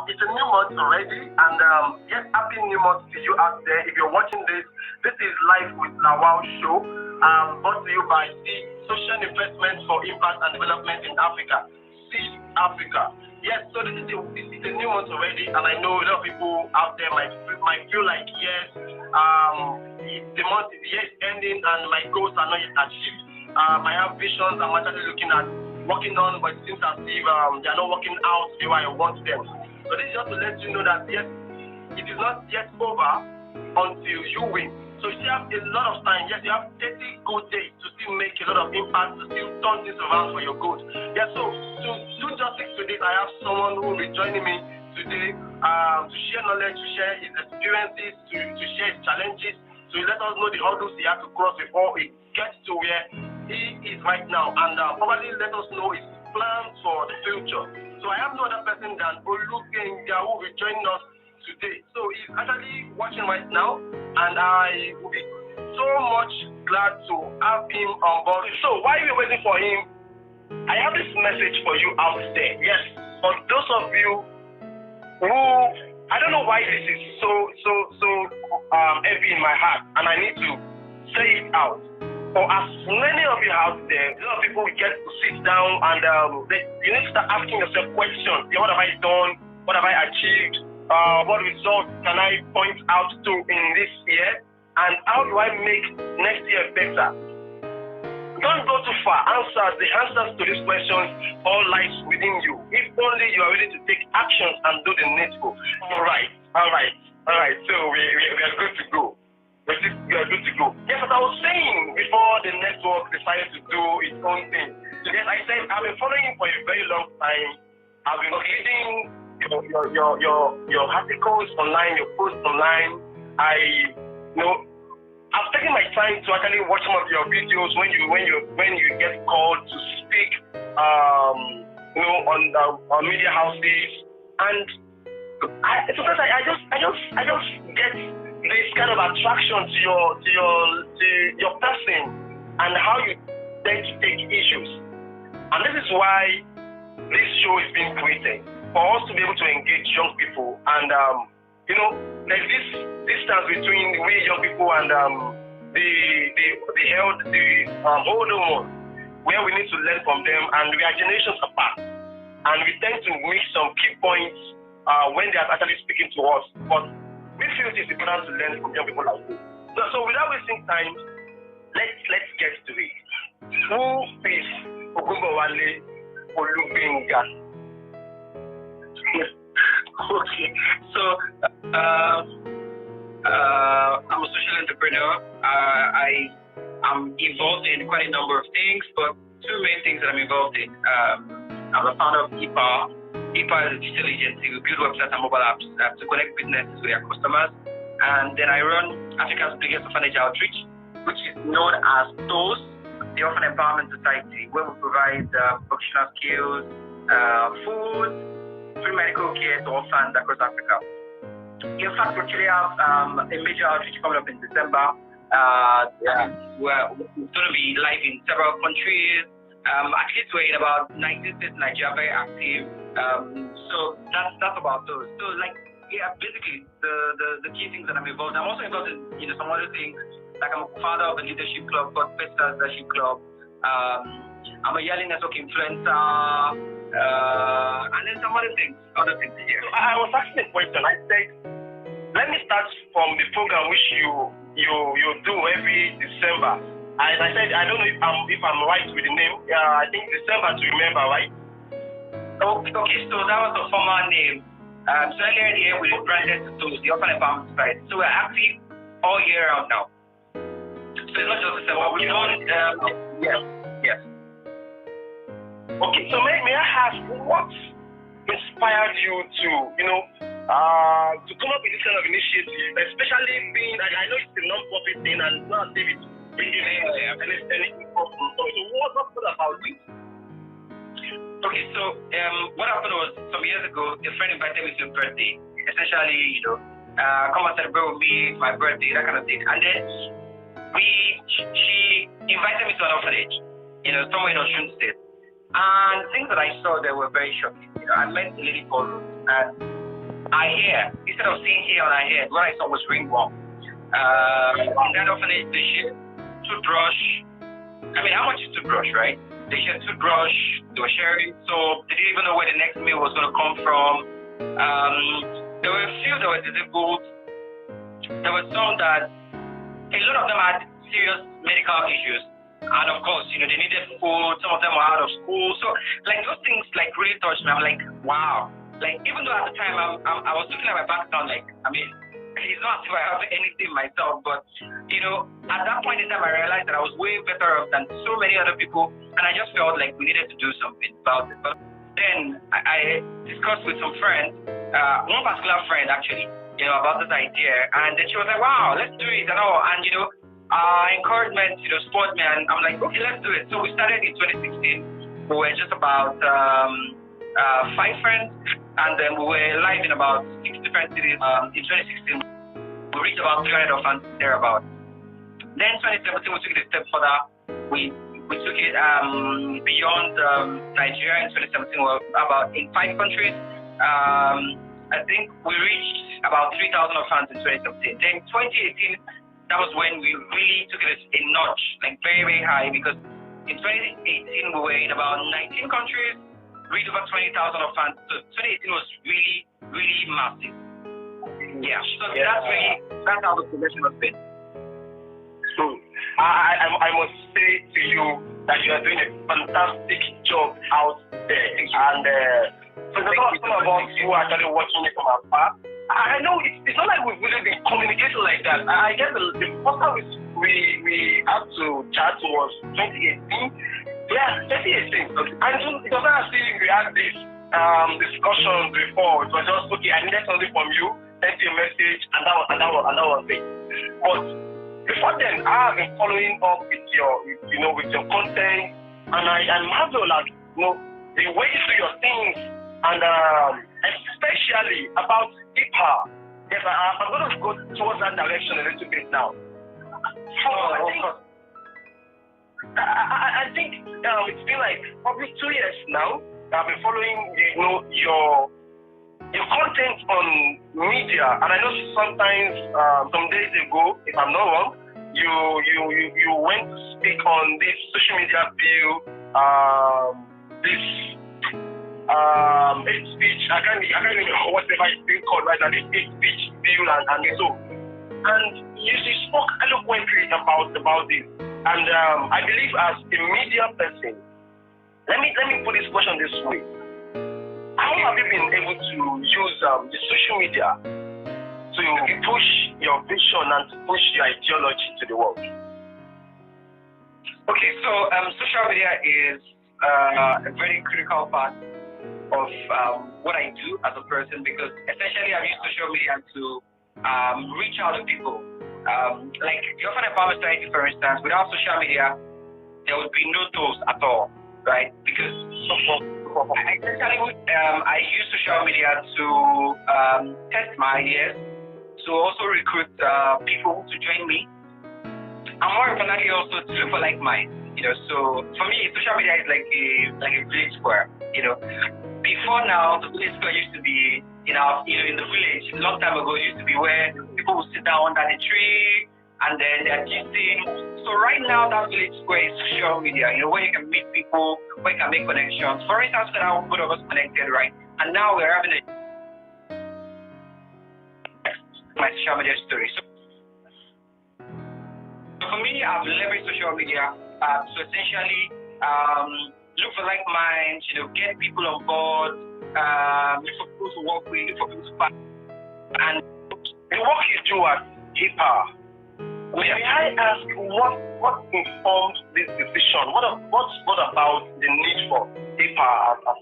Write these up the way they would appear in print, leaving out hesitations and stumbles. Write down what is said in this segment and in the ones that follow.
It's a new month already, and yes, happy new month to you out there. If you're watching this, this is Live with Lawal show, brought to you by Social Investment for Impact and Development in Africa, SIIDAfrica. Yes, so this is a new month already, and I know a lot of people out there might feel like, yes, the month is yet ending and my goals are not yet achieved. I have visions I'm actually looking at, working on, but it seems as if they are not working out the way I want them. So this is just to let you know that, yes, it is not yet over until you win. So you still have a lot of time. Yes, you have 30 good days to still make a lot of impact, to still turn things around for your good. Yes, so to do justice to this, I have someone who will be joining me today to share knowledge, to share his experiences, to share his challenges, to let us know the hurdles he has to cross before he gets to where he is right now, and probably let us know his plans for the future. So I have no other person than Olugbenga who will be joining us today. So he's actually watching right now, and I will be so much glad to have him on board. So while we're waiting for him, I have this message for you out there. Yes, for those of you who, I don't know why this is so heavy in my heart, and I need to say it out. For as many of you out there, a lot of people will get to sit down and you need to start asking yourself questions. What have I done? What have I achieved? What results can I point out to in this year? And how do I make next year better? Don't go too far. The answers to these questions all lies within you. If only you are ready to take actions and do the needful. All right. So we are good to go. We are good to go. Yes, as I was saying before the network decided to do its own thing. Yes, I said I've been following you for a very long time. I've been reading your articles online, your posts online. I've taken my time to actually watch some of your videos when you get called to speak, on media houses, and sometimes I just get this kind of attraction to your person and how you tend to take issues. And this is why this show is being created, for us to be able to engage young people. And there's this distance between we young people and the older ones, where we need to learn from them, and we are generations apart, and we tend to miss some key points when they are actually speaking to us. But we feel it is important to learn from young people like this. So without wasting time, let's get to it. Who is Ogunbowale Olugbenga? Okay, so I'm a social entrepreneur. I am involved in quite a number of things, but two main things that I'm involved in. I'm a founder of Epower. Epower is a digital agency. We build websites and mobile apps to connect businesses with their customers. And then I run Africa's biggest orphanage outreach, which is known as TOS, the Orphan Empowerment Society, where we provide vocational skills, food, free medical care to orphans across Africa. In fact, we actually have a major outreach coming up in December. Where we're going to be live in several countries. At least we're in about 19 states in Nigeria, very active. So that's about those. So basically the key things that I'm involved in. I'm also involved in some other things. Like I'm a founder of a leadership club called Festas Leadership Club. I'm a YALI network influencer, and then some other things here. So I was asking a question. I said, let me start from the program which you do every December. And I said, I don't know if I'm right with the name. I think December to remember, right? Okay, so that was the former name. So earlier in the year we rebranded to the Orphan Empowerment Society. So we're active all year round now. So it's not just December. We don't. Yes. Okay, so may I ask what inspired you to come up with this kind of initiative, especially being, I know it's a non-profit thing and it's not as if it's bringing anything from. So what's about it? Okay, so what happened was some years ago, a friend invited me to a birthday. Essentially, come and celebrate with me, my birthday, that kind of thing. And then she invited me to an orphanage, somewhere in Osun State. And things that I saw there were very shocking. I met a lady called Ruth, and I hear, instead of saying here on I hear, what I saw was ringworm. In that orphanage, they share toothbrush. I mean, how much is toothbrush, right? They shared toothbrush, they were sharing soap, they didn't even know where the next meal was going to come from. There were a few that were disabled. There were some that, a lot of them had serious medical issues. And of course, they needed food, some of them were out of school. So, like, those things, like, really touched me. I'm like, wow. Like, even though at the time I was looking at my bank account, like, I mean, it's not as if I have anything myself, but, at that point in time, I realized that I was way better off than so many other people, and I just felt like we needed to do something about it. But then I discussed with some friends, one particular friend actually, about this idea, and then she was like, wow, let's do it and all, and, encouragement, support me, and I'm like, okay, let's do it. So we started in 2016. We were just about 5 friends, and then we were live in about 6 different cities. In 2016, we reached about 300 orphans thereabouts. Then 2017, we took it a step further. We took it beyond Nigeria. In 2017, we were about in 5 countries. I think we reached about 3,000 orphans in 2017. Then 2018, that was when we really took it a notch, like very, very high, because in 2018, we were in about 19 countries, reached over 20,000 orphans. So 2018 was really, really massive. Yeah, so that's how the progression has been. So I must say to you that you are doing a fantastic job out there. And for some of us who are actually watching it from afar, I know it's not like we've really been communicating like that. I guess the first time we had to chat was 2018. Yeah, 2018. And it was not as if we had this discussions before. It was just, okay, I needed something from you, sent you a message, and that was it. But before then, I have been following up with your content, and I'm marveled at the way you do your things, and especially about Epower. Yes, I'm going to go towards that direction a little bit now. So I think it's been like probably 2 years now that I've been following your content on media, and I know sometimes some days ago, if I'm not wrong, you went to speak on this social media bill, this hate speech. I can't remember whatever it's being called right now. This hate speech bill and so, and you spoke eloquently about this, and I believe as a media person, let me put this question this way. How have you been able to use the social media to push your vision and to push your ideology to the world? Okay, so social media is a very critical part of what I do as a person, because essentially I use social media to reach out to people. Like the Orphan Empowerment Society, for instance, without social media, there would be no tools at all, right? Because essentially, I use social media to test my ideas, to also recruit people to join me, and more importantly, also to look for like minds. So for me, social media is like a village square. Before now, the village square used to be in the village. A long time ago, it used to be where people would sit down under the tree and then they're gisting. So right now, that village square is social media, where you can meet people, where you can make connections. For instance, now both of us connected, right? And now we're having my social media story. So for me, I've leveraged social media to essentially look for like minds, get people on board, look for people to work with, look for people to find. And the work you do at Epower, may I ask what informed this decision? What about the need for Epower as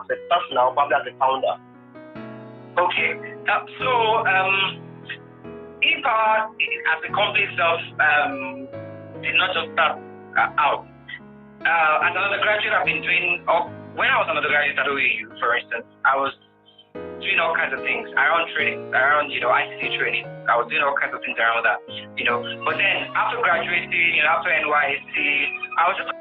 a personal, probably as a founder? Okay, so Epower as a company itself did not just start out. As an undergraduate, I've been doing, when I was an undergraduate at OAU, for instance, I was doing all kinds of things around training, around, ICT training. I was doing all kinds of things around that, But then after graduating, after NYSC, I was just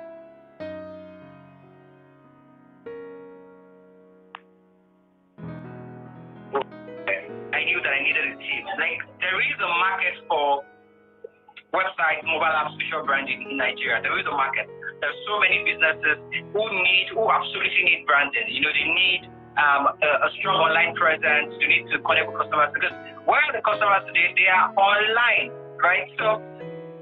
knew that I needed a team. Like, there is a market for websites, mobile apps, visual branding in Nigeria. There is a market. There's so many businesses who absolutely need branding. You know, they need a strong online presence. You need to connect with customers, because where are the customers today? They are online, right? So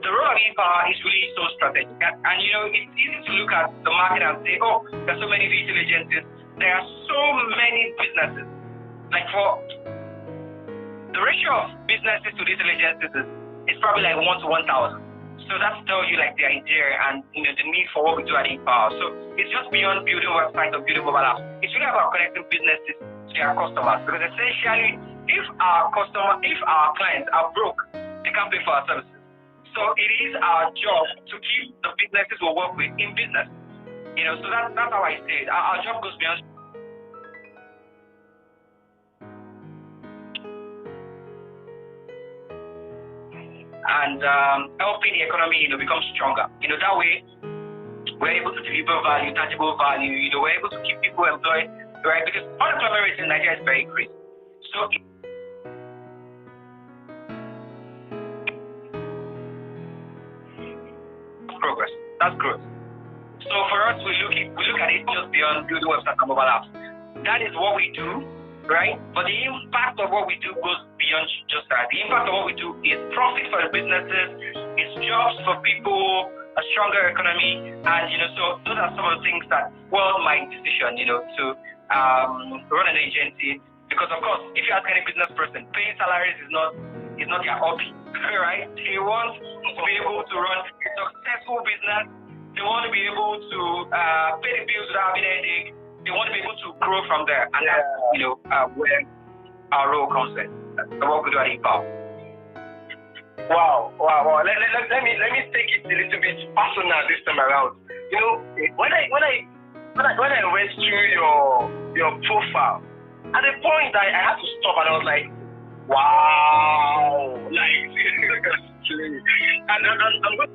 the role of Epower is really so strategic. And you know, it's easy to look at the market and say, oh, there's so many digital agencies. There are so many businesses. Like, for the ratio of businesses to digital agencies is probably like 1 to 1,000. So that tells you like the idea and, you know, the need for what we do at Epower. So it's just beyond building websites or building mobile apps. It's really about connecting businesses to their customers, because essentially, if our clients are broke, they can't pay for our services. So it is our job to keep the businesses we work with in business. You know, so that's how I say it. Our job goes beyond. And helping the economy, you know, become stronger. You know, that way we're able to deliver value, tangible value. You know, we're able to keep people employed, right? Because unemployment rate in Nigeria is very crazy. So progress. That's growth. So for us, we look at it just beyond building websites and mobile apps. That is what we do, right? But the impact of what we do goes beyond just that. The impact of what we do is profit for the businesses, it's jobs for people, a stronger economy, and you know, so those are some of the things that fueled my decision, you know, to run an agency. Because of course, if you ask any business person, paying salaries is not their hobby, right? They want to be able to run a successful business. They want to be able to pay the bills without having a headache. They want to be able to grow from there, and that's, you know, where our role comes in. That's what we do at Epower. Wow. Let me take it a little bit personal this time around. You know, when I went through your profile, at the point I had to stop and I was like, wow, like seriously. And I'm going.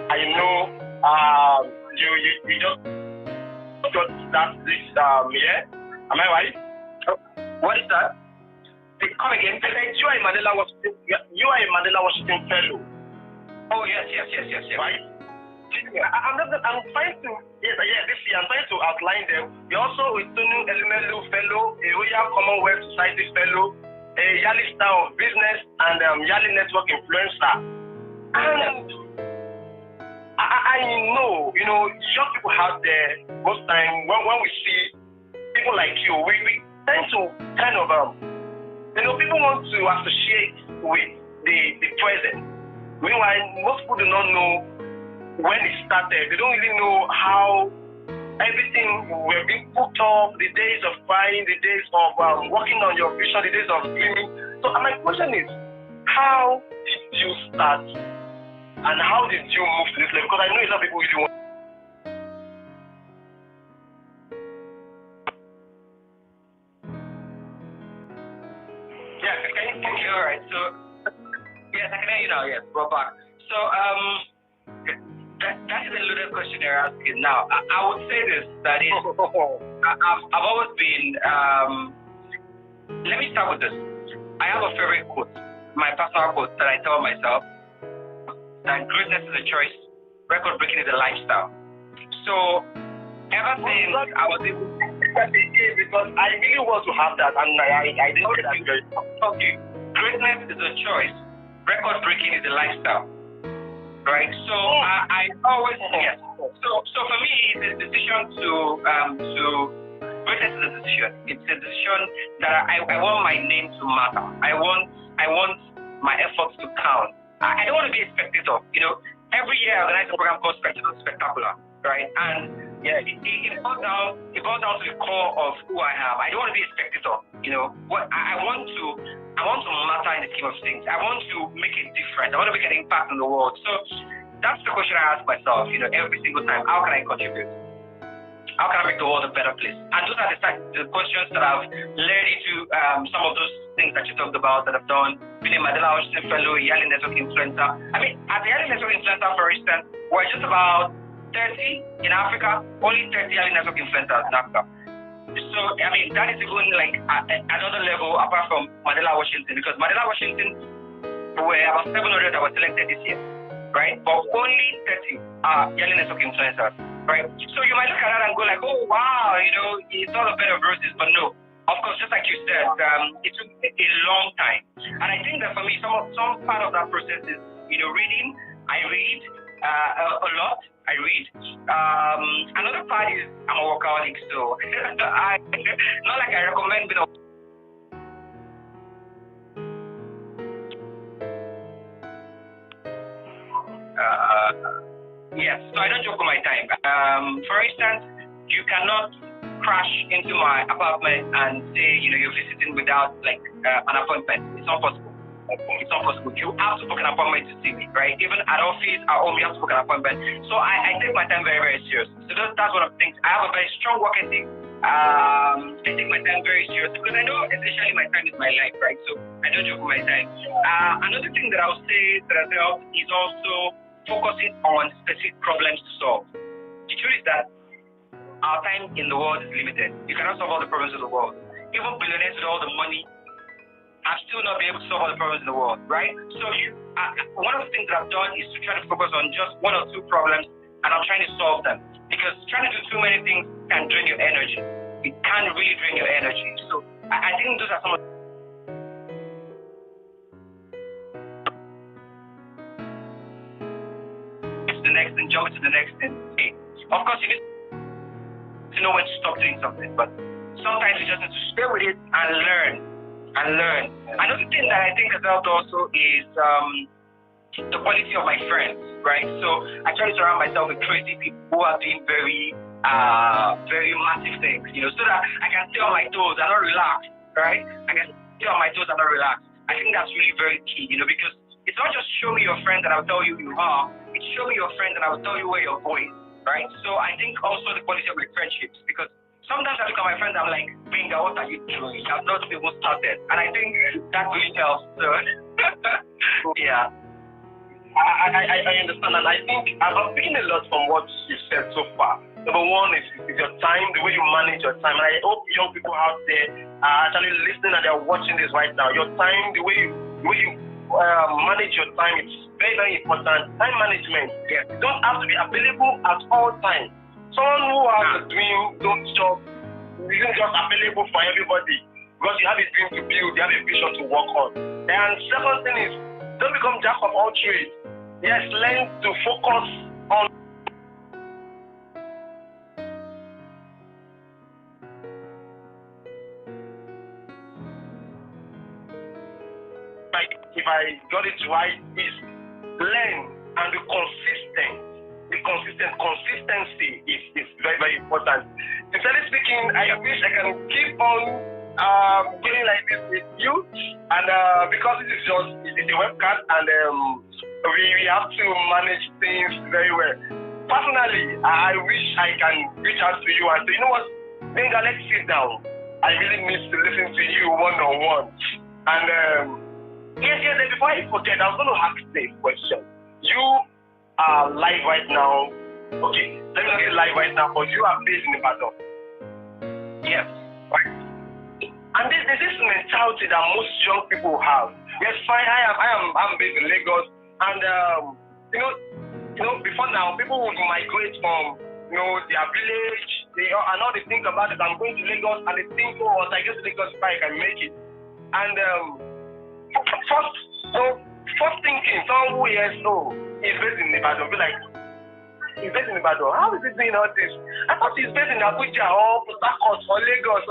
I know you just got this year. Am I right? What is that? Come again. You are a Mandela Washington Fellow. Oh yes. Right? I'm trying to this year I'm trying to outline them. You're also a Olugbenga Fellow, a Commonwealth Society Fellow, a YALI Star of Business, and YALI Network Influencer. And I know, you know, young people out there, most time when we see people like you, we tend to kind of, you know, people want to associate with the present. Meanwhile, most people do not know when it started. They don't really know how everything were being put up, the days of crying, the days of working on your vision, the days of dreaming. So my question is, how did you start? And how did you move to this level? Because I know a lot of people really want. Yeah, can you all right? So yes, I can hear you now. Yes, we're back. So that is a loaded question you're asking. Now I would say this, that is, I've always been. Let me start with this. I have a favorite quote, my personal quote that I tell myself. That greatness is a choice, record breaking is a lifestyle. So ever since I was able to, because I really want to have that, and I didn't get that very. Okay, greatness is a choice, record breaking is a lifestyle, right? So I always yes. So for me, it's a decision to greatness is a decision. It's a decision that I want my name to matter. I want my efforts to count. I don't want to be a spectator. You know, every year I organize a program called Spectacular, right? And yeah, it goes down to the core of who I am. I don't want to be a spectator. You know, what I want to matter in the scheme of things. I want to make a difference. I want to make an impact in the world. So that's the question I ask myself. You know, every single time. How can I contribute? How can I make the world a better place? And those are the questions that have led into some of those things that you talked about that I've done. Being a Mandela Washington Fellow, YALI Network Influencer. I mean, at the YALI Network Influencer, for instance, we're just about 30 in Africa, only 30 YALI network influencers in Africa. So, I mean, that is even like another level apart from Mandela Washington, because Mandela Washington were about 700 that were selected this year, right? But only 30 are YALI network influencers, right? So you might look at that and go like, oh, wow, you know, it's all a bed of roses, but no. Of course, just like you said, it took a long time. And I think that for me, some part of that process is, you know, reading. I read a lot. I read. Another part is I'm a workaholic, so not like I recommend being yes, so I don't joke with my time. For instance, you cannot crash into my apartment and say, you know, you're visiting without like an appointment. It's not possible. It's not possible. You have to book an appointment to see me, right? Even at office, at home, you have to book an appointment. So I take my time very, very serious. So that's one of the things. I have a very strong work ethic. I take my time very serious because I know essentially my time is my life, right? So I don't joke with my time. Another thing that I'll say that has helped is also focusing on specific problems to solve. The truth is that our time in the world is limited. You cannot solve all the problems of the world. Even billionaires with all the money are still not be able to solve all the problems in the world, right? So one of the things that I've done is to try to focus on just one or two problems, and I'm trying to solve them. Because trying to do too many things can drain your energy. It can really drain your energy. So I think those are some of the next thing, jump to the next thing. Okay. Of course, you need to know when to stop doing something, but sometimes you just need to stay with it and learn. Another thing that I think has helped also is the quality of my friends, right? So I try to surround myself with crazy people who are doing very massive things, you know, so that I can stay on my toes and not relax, right? I can stay on my toes and not relax. I think that's really very key, you know, because it's not just show me your friend and I'll tell you who you are. It's show me your friend and I'll tell you where you're going, right? So I think also the quality of my friendships, because sometimes I look at my friends, I'm like, Binga, what are you doing? I've not even started. And I think that really helps. So, yeah. I understand, and I think I've seen a lot from what you've said so far. Number one is your time, the way you manage your time. And I hope young people out there are actually listening and they're watching this right now. Your time, the way you manage your time, it's very, very important. Time management. Yeah. You don't have to be available at all times. Someone who has a dream, don't stop, isn't just available for everybody because you have a dream to build, you have a vision to work on. And second thing is, don't become jack of all trades. Yes, learn to focus on. Like, if I got it right, is learn and be consistent. Consistency is very, very important. Sincerely speaking, I wish I can keep on going like this with you, and because it is a webcast, and we have to manage things very well. Personally, I wish I can reach out to you and say, you know what, Benga, let's sit down. I really need to listen to you one-on-one. And yes, before I forget, I was going to ask this question. You are live right now. Okay, let me not say live right now, but you are based in Ibadan. Yes. Right. And there's this mentality that most young people have. Yes, fine, I'm based in Lagos, and you know, before now, people would migrate from their village, and all they think about it. I'm going to Lagos, and they think, oh, once I get to Lagos, I can make it. And first thinking, someone who hears, oh, he's based in Ibadan, be like, he's based in Ibadan. How is he doing all this? I thought he's based in Abuja or Port Harcourt or Lagos.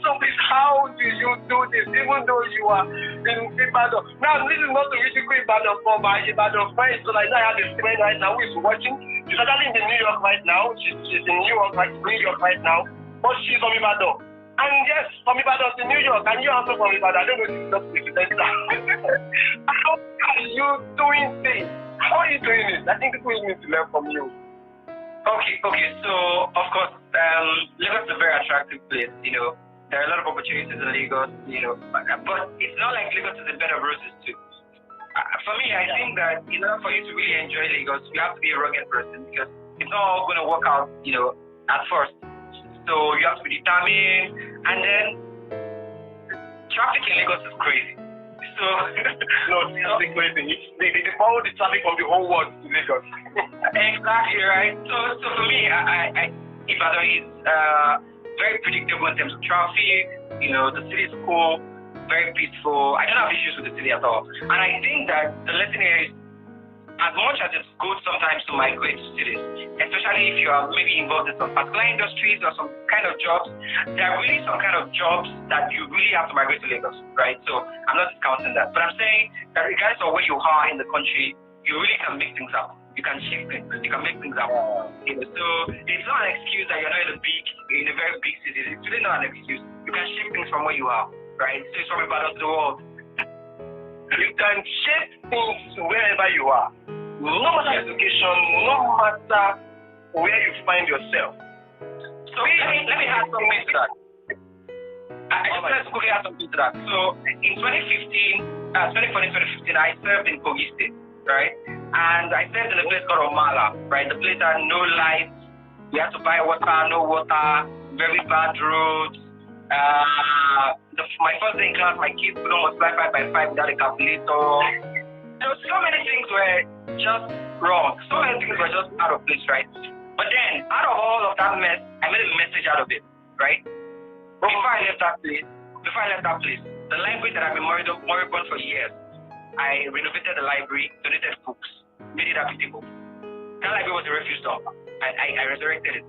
So please, how do you do this, even though you are in Ibadan? Now, this is not to ridicule Ibadan for my Ibadan friends, because I know I have a friend right now who is watching. She's actually in New York right now. She's in New York right now, but she's from Ibadan. And yes, from Ibadan to New York, and you're also from Ibadan. I don't know if it's just how are you doing things? How are you doing it? I think people need to learn from you. Okay. So, of course, Lagos is a very attractive place. There are a lot of opportunities in Lagos, but it's not like Lagos is a bed of roses too. For me, I think that in order for you to really enjoy Lagos, you have to be a rugged person, because the it's not all going to work out, at first. So you have to be determined. And then traffic in Lagos is crazy. So no, it's crazy. They follow the traffic from the whole world to Lagos. Exactly, right. So for me, Ibadan is very predictable in terms of traffic. The city is cool, very peaceful. I don't have issues with the city at all. And I think that the lesson here is, as much as it's good sometimes to migrate to cities, especially if you are maybe involved in some particular industries or some kind of jobs, there are really some kind of jobs that you really have to migrate to Lagos, right? So I'm not discounting that. But I'm saying that regardless of where you are in the country, you really can make things up. You can shift things. You can make things up. So it's not an excuse that you're not in a very big city. It's really not an excuse. You can shift things from where you are, right? So it's from Ibadan to the world. You can shift things to wherever you are. No matter the location, no matter where you find yourself. So let me add something to that. I just wanted to quickly add something to that. So in 2015, I served in Kogi State, right? And I served in a place called Omala, right? The place had no lights. You had to buy water, no water, very bad roads. My first day in class, my kids couldn't multiply 5 by 5 without a calculator. There were so many things were just wrong. So many things were just out of place, right? But then, out of all of that mess, I made a message out of it, right? Before I left that place, the library that I've been moribund for years, I renovated the library, donated books, made it habitable. That library was a refuge dump. I resurrected it.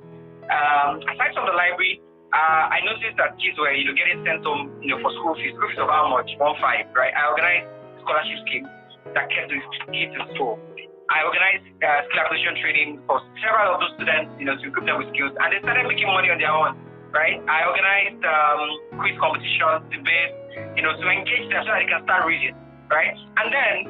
Aside from the library, I noticed that kids were, getting sent home, for school fees of how much? 1.5, right? I organized scholarship schemes that kept the kids in school. I organized skill acquisition training for several of those students, to equip them with skills, and they started making money on their own, right? I organized quiz competitions, debates, to engage them so that they can start reading, right? And then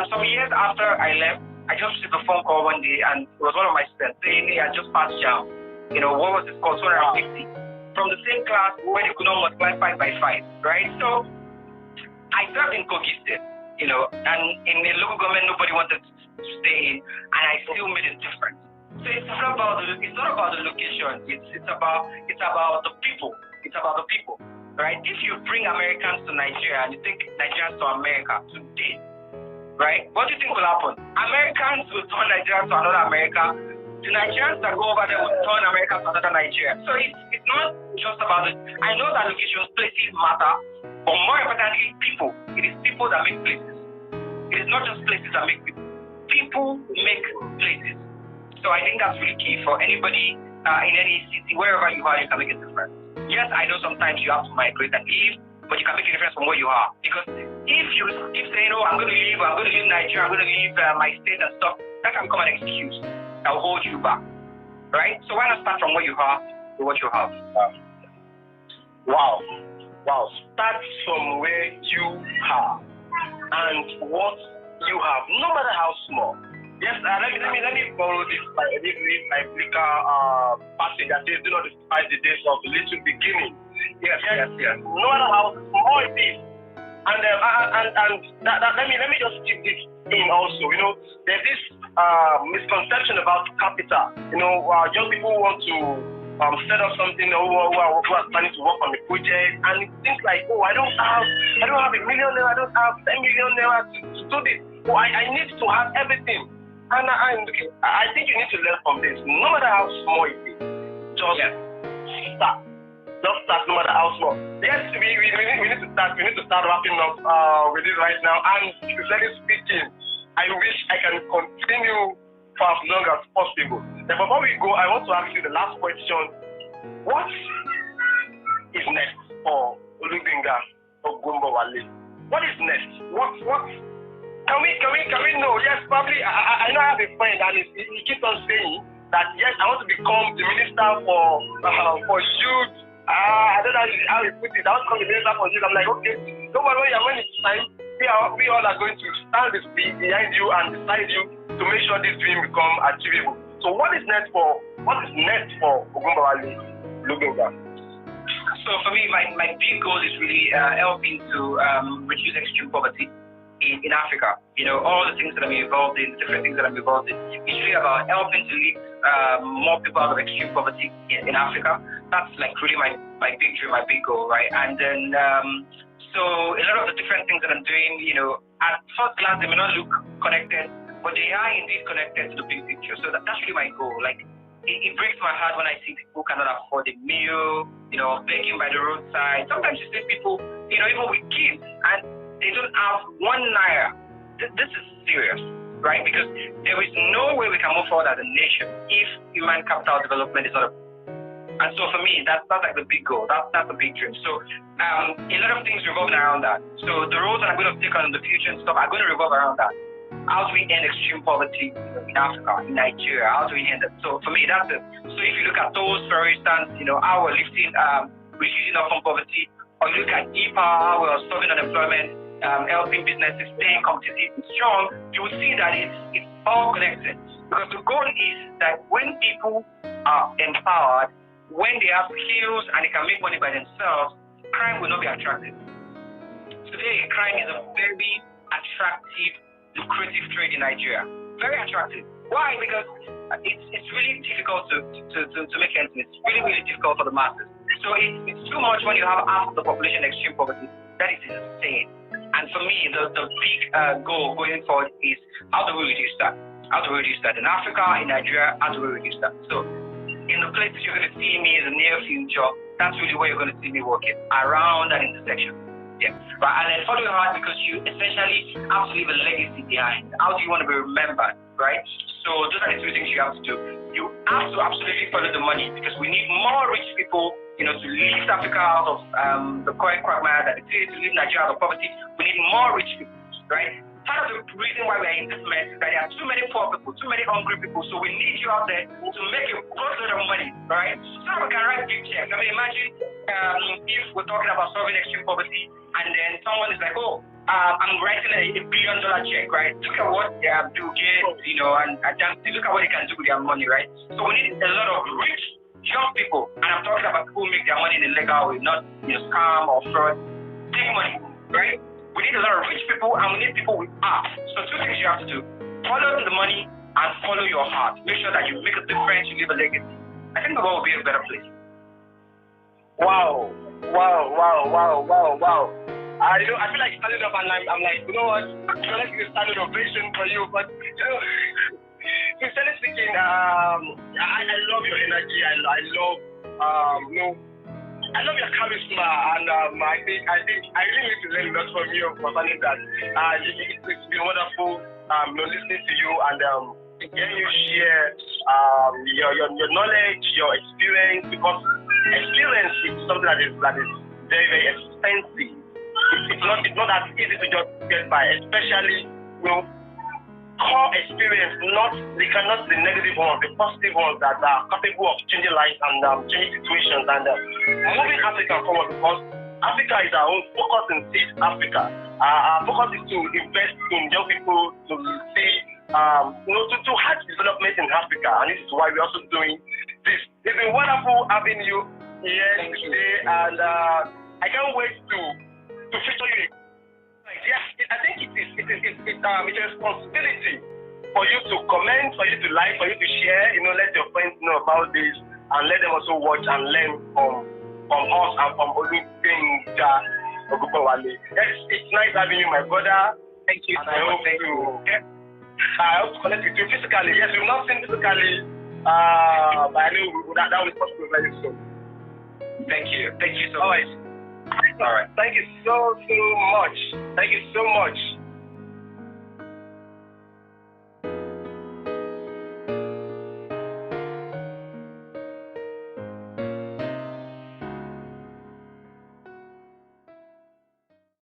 some years after I left, I just received a phone call one day, and it was one of my students saying, "Hey, I just passed JAM. What was it called? 250 from the same class where they could not multiply 5 by 5, right?" So I served in Kogi State. And in the local government, nobody wanted to stay in, and I still made a difference. So it's not about the location. It's about the people. It's about the people, right? If you bring Americans to Nigeria and you take Nigerians to America today, right? What do you think will happen? Americans will turn Nigeria to another America. The Nigerians that go over there will turn America to another Nigeria. So it's not just about it. I know that locations, places matter. But more importantly, people. It is people that make places. It is not just places that make people. People make places. So I think that's really key for anybody in any city, wherever you are, you can make a difference. Yes, I know sometimes you have to migrate and leave, but you can make a difference from where you are. Because if you keep saying, "Oh, I'm going to leave Nigeria, I'm going to leave my state and stuff," that can become an excuse that will hold you back, right? So why not start from where you are to what you have? Wow. Start from where you are and what you have, no matter how small. Yes, let me borrow this biblical passage that says, "Do not despise the days of the little beginning." Yes. No matter how small it is. And let me just keep this in also. There's this misconception about capital. Young people want to set up something, who are planning to work on the project, and it seems like, I don't have $1 million, I don't have 10 million to do this. I need to have everything. And I think you need to learn from this. No matter how small it is, just start. Just start, no matter how small. Yes, we need to start. We need to start wrapping up with this right now. And sincerely speaking, I wish I can continue for as long as possible. Then before we go, I want to ask you the last question. What is next for Olugbenga Ogunbowale? What is next? What can we know? Yes, probably I know I have a friend and he keeps on saying that yes, I want to become the minister for youth. I don't know how he put it. I want to become the minister for youth. I'm like, okay, don't worry, when it's time, we all are going to stand behind you and beside you to make sure this dream become achievable. So what is next for Ogunbowale Olugbenga? So for me, my big goal is really helping to reduce extreme poverty. in Africa. All the things that I'm involved in, different things that I'm involved in, it's really about helping to lift more people out of extreme poverty in Africa. That's like really my big dream, my big goal, right? And then, so a lot of the different things that I'm doing, at first glance, they may not look connected, but they are indeed connected to the big picture. So that's really my goal. Like, it breaks my heart when I see people cannot afford a meal, begging by the roadside. Sometimes you see people, even with kids, and they don't have 1 naira. This is serious, right? Because there is no way we can move forward as a nation if human capital development is not a. And so for me, that's like the big goal. That's the big dream. So a lot of things revolving around that. So the roles that I'm going to take on in the future and stuff are going to revolve around that. How do we end extreme poverty in Africa, in Nigeria? How do we end it? So for me, that's it. So if you look at those, for instance, how we're lifting, reducing orphan poverty, or you look at Epower, how we're solving unemployment, helping businesses stay competitive and strong, you will see that it's all connected. Because the goal is that when people are empowered, when they have skills and they can make money by themselves, crime will not be attractive. Today, crime is a very attractive, lucrative trade in Nigeria. Very attractive. Why? Because it's really difficult to make ends meet. It's really, really difficult for the masses. So it's too much when you have half of the population in extreme poverty. That is insane. And for me, the big goal going forward is how do we reduce that? How do we reduce that in Africa, in Nigeria? How do we reduce that? So in the places you're going to see me in the near future, that's really where you're going to see me working, around that intersection. Yeah. Right. And then following hard because you essentially have to leave a legacy behind. How do you want to be remembered? Right? So those are the two things you have to do. You have to absolutely follow the money because we need more rich people, to lift Africa out of the current quagmire that it is, to lift Nigeria out of poverty. We need more rich people, right? Part of the reason why we are in this mess is that there are too many poor people, too many hungry people. So we need you out there to make a boatload of money, right? So we can write big checks. I mean, imagine if we're talking about solving extreme poverty, and then someone is like, oh, I'm writing a $1 billion check, right? Look at what they have Bill Gates, and look at what they can do with their money, right? So we need a lot of rich, young people, and I'm talking about people who make their money in a legal way, not scam or fraud. Take money, right? We need a lot of rich people and we need people with heart. So two things you have to do. Follow the money and follow your heart. Make sure that you make a difference, you leave a legacy. I think the world will be a better place. Wow. I feel like standing up and I'm like, you know what? I feel like it's a standing ovation for you. But, sincerely speaking, I love your energy. I love I love your charisma, and I think I really need to learn a lot from you concerning that. It's been wonderful, listening to you and hearing you share your knowledge, your experience, because experience is something that is very, very expensive. It's not that easy to just get by, especially core experience, they cannot the negative ones, the positive ones that are capable of changing lives and changing situations and moving Africa forward, because Africa is our own focus in SIIDAfrica. Our focus is to invest in young people to see, to have development in Africa, and this is why we're also doing this. It's been wonderful having you here today, and I can't wait to feature you. Yes, I think it is a responsibility for you to comment, for you to like, for you to share, let your friends know about this and let them also watch and learn from us and from Olugbenga Ogunbowale. It's nice having you, my brother. Thank you. And I hope to connect with you physically. Yes, we've not seen physically, but I know that will be possible very soon. Thank you. Thank you so much. All right. Thank you so much. Thank you so much.